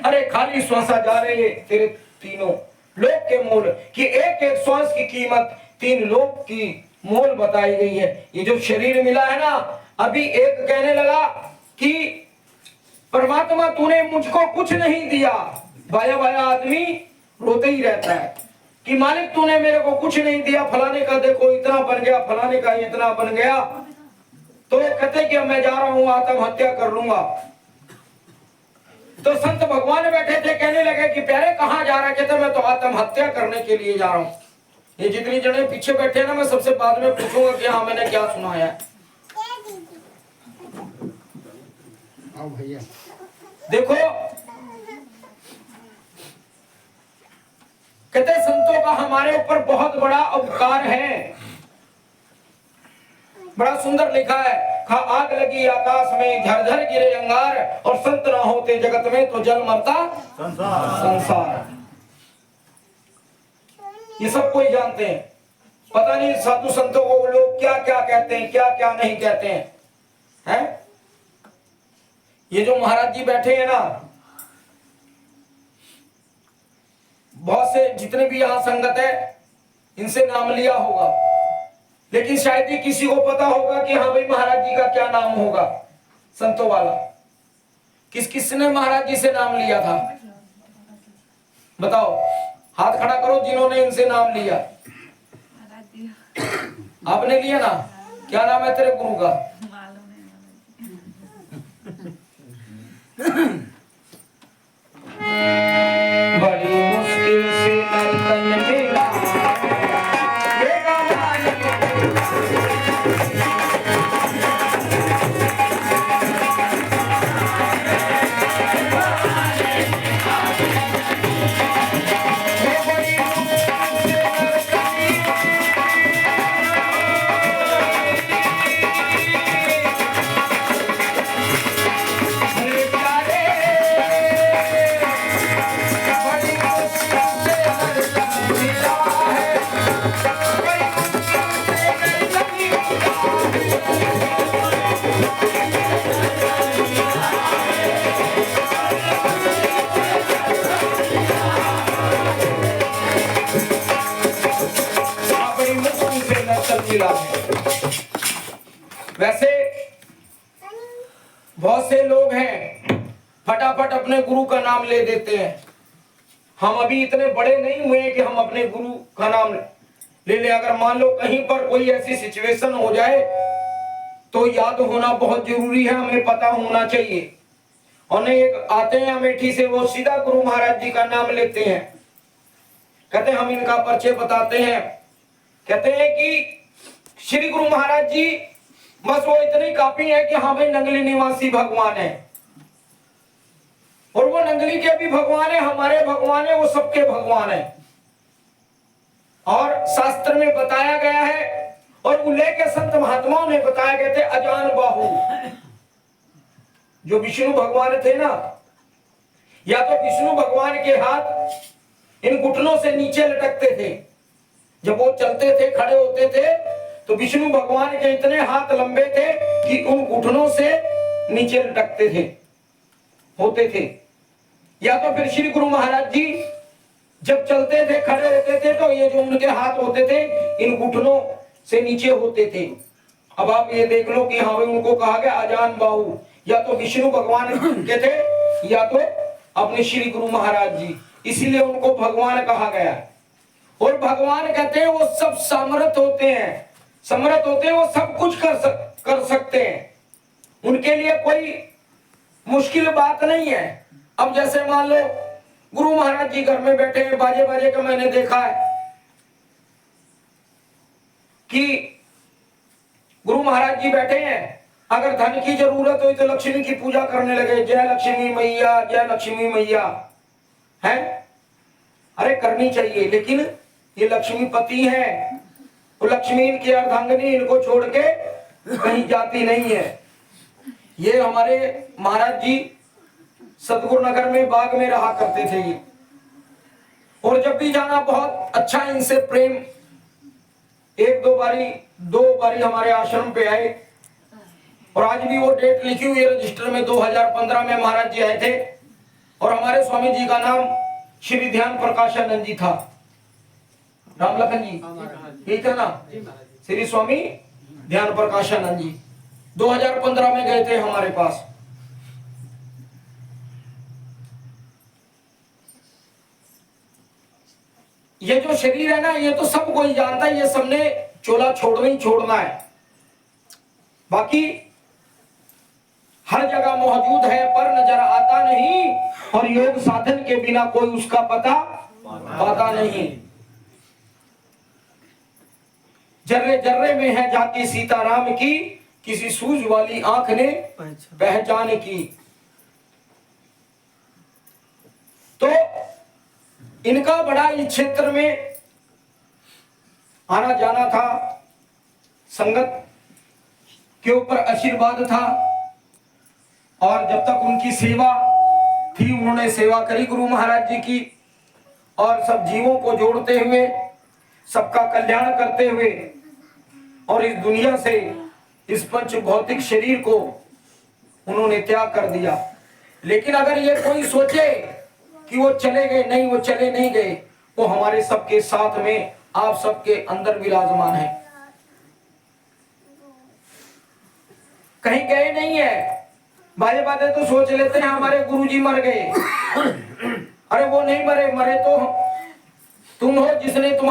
अरे खाली श्वासा जा रहे तेरे तीनों लोक के मोल कि एक एक श्वास की कीमत 3 लोक की मोल बताई गई है। ये जो शरीर मिला है ना, अभी एक कहने लगा कि परमात्मा तूने मुझको कुछ नहीं दिया। बाया बाया आदमी रोते ही रहता है कि मालिक तूने मेरे को कुछ नहीं दिया, फलाने का देखो इतना बन गया, फलाने का इतना बन गया। तो कहते कि मैं जा रहा हूं आत्महत्या कर लूंगा। तो संत भगवान बैठे थे, कहने लगे कि प्यारे कहां जा रहा है? कहते मैं तो आत्महत्या करने के लिए जा रहा हूं। ये जितनी जने पीछे बैठे ना, मैं सबसे बाद में पूछूंगा कि हाँ मैंने क्या सुनाया है। आओ भैया देखो, कहते संतों का हमारे ऊपर बहुत बड़ा उपकार है। बड़ा सुंदर लिखा है, आग लगी आकाश में झरझर गिरे अंगार, और संत ना होते जगत में तो जल मरता संसार। ये सब कोई जानते हैं। पता नहीं साधु संतों को लोग क्या क्या कहते हैं, क्या क्या नहीं कहते हैं, हैं? ये जो महाराज जी बैठे हैं ना, बहुत से जितने भी यहाँ संगत है इनसे नाम लिया होगा, लेकिन शायद ही किसी को पता होगा कि हाँ भाई महाराज जी का क्या नाम होगा। संतों वाला किस किस ने महाराज जी से नाम लिया था? बताओ, हाथ खड़ा करो जिन्होंने इनसे नाम लिया। आपने लिया ना? क्या नाम है तेरे गुरु का? बड़ी मुश्किल से नर्तन मिला मिला है। वैसे बहुत से लोग हैं फटाफट अपने गुरु का नाम ले देते हैं। हम अभी इतने बड़े नहीं हुए कि हम अपने गुरु का नाम ले ले। अगर मान लो कहीं पर कोई ऐसी सिचुएशन हो जाए तो याद होना बहुत जरूरी है, हमें पता होना चाहिए। और नहीं एक आते हैं अमेठी से, वो सीधा गुरु महाराज जी का नाम लेते हैं, कहते हैं हम इनका परिचय बताते हैं। कहते हैं कि श्री गुरु महाराज जी बस वो इतनी काफी है कि हाँ भाई नंगली निवासी भगवान है, और वो नंगली के भी भगवान है, हमारे भगवान है, वो सबके भगवान है। और शास्त्र में बताया गया है और उल्लेख के संत महात्माओं ने बताया गए थे, अजान बाहु जो विष्णु भगवान थे ना, या तो विष्णु भगवान के हाथ इन घुटनों से नीचे लटकते थे। जब वो चलते थे, खड़े होते थे, तो विष्णु भगवान के इतने हाथ लंबे थे कि उन घुटनों से नीचे लटकते थे, होते थे। या तो फिर श्री गुरु महाराज जी जब चलते थे, खड़े होते थे, तो ये जो उनके हाथ होते थे इन घुटनों से नीचे होते थे। अब आप ये देख लो कि हाँ भाई उनको कहा गया अजान बाहु, या तो विष्णु भगवान के थे या तो अपने श्री गुरु महाराज जी, इसीलिए उनको भगवान कहा गया। और भगवान कहते हैं वो सब समर्थ होते हैं, समर्थ होते हैं, वो सब कुछ कर सकते हैं, उनके लिए कोई मुश्किल बात नहीं है। अब जैसे मान लो गुरु महाराज जी घर में बैठे हैं, बाजे बाजे का मैंने देखा है कि गुरु महाराज जी बैठे हैं, अगर धन की जरूरत हो तो लक्ष्मी की पूजा करने लगे, जय लक्ष्मी मैया, जय लक्ष्मी मैया, है? अरे करनी चाहिए, लेकिन ये लक्ष्मीपति है, वो लक्ष्मी की अर्धांगिनी, इनको छोड़ के कहीं जाती नहीं है। ये हमारे महाराज जी सतगुरु नगर में बाग में रहा करते थे ये, और जब भी जाना बहुत अच्छा इनसे प्रेम। एक दो बारी हमारे आश्रम पे आए, और आज भी वो डेट लिखी हुई है रजिस्टर में, 2015 में महाराज जी आए थे। और हमारे स्वामी जी का नाम श्री ध्यान प्रकाशानंद जी था। राम लखन जी यही था ना, श्री स्वामी ध्यान प्रकाशानंद जी 2015 में गए थे हमारे पास। ये जो शरीर है ना, ये तो सब कोई जानता है, ये सबने चोला छोड़ना ही छोड़ना है। बाकी हर जगह मौजूद है पर नजर आता नहीं, और योग साधन के बिना कोई उसका पता पाता नहीं। जर्रे जर्रे में है जाति सीताराम की, किसी सूझ वाली आंख ने पहचान की। तो इनका बड़ा इस क्षेत्र में आना जाना था, संगत के ऊपर आशीर्वाद था, और जब तक उनकी सेवा थी उन्होंने सेवा करी गुरु महाराज जी की, और सब जीवों को जोड़ते हुए, सबका कल्याण करते हुए, और इस दुनिया से इस पंच भौतिक शरीर को उन्होंने त्याग कर दिया। लेकिन अगर ये कोई सोचे कि वो चले गए, नहीं, वो चले नहीं गए, वो हमारे सबके साथ में, आप सबके अंदर विराजमान है, कहीं गए नहीं है। बाजे बातें तो सोच लेते हैं हमारे गुरुजी मर गए, अरे वो नहीं मरे, मरे तो तुम हो जिसने तुम